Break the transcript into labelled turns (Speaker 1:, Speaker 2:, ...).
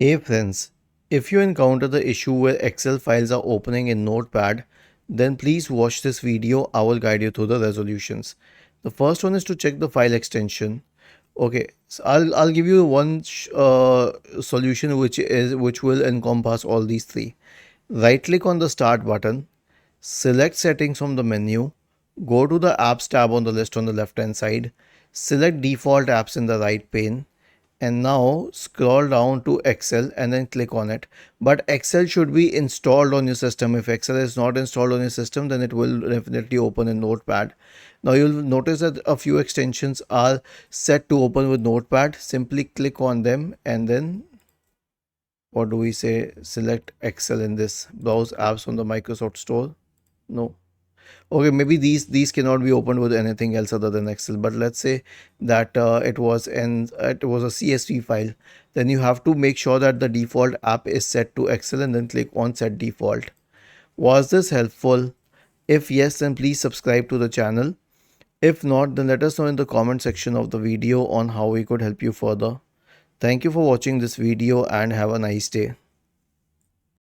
Speaker 1: Hey friends, if you encounter the issue where Excel files are opening in Notepad, then please watch this video. I will guide you through the resolutions. The first one is to check the file extension. Okay, so I'll give you one solution which will encompass all these three. Right click on the start button, select settings from the menu, go to the apps tab on the list on the left hand side, select default apps in the right pane, and now scroll down to Excel and then click on it. But Excel should be installed on your system. If Excel is not installed on your system, then it will definitely open in Notepad. Now you'll notice that a few extensions are set to open with Notepad. Simply click on them and then what do we say? Select Excel in this. Browse apps on the Microsoft Store. No. Okay, maybe these cannot be opened with anything else other than Excel. But let's say that it was a CSV file. Then you have to make sure that the default app is set to Excel and then click on Set Default. Was this helpful? If yes, then please subscribe to the channel. If not, then let us know in the comment section of the video on how we could help you further. Thank you for watching this video and have a nice day.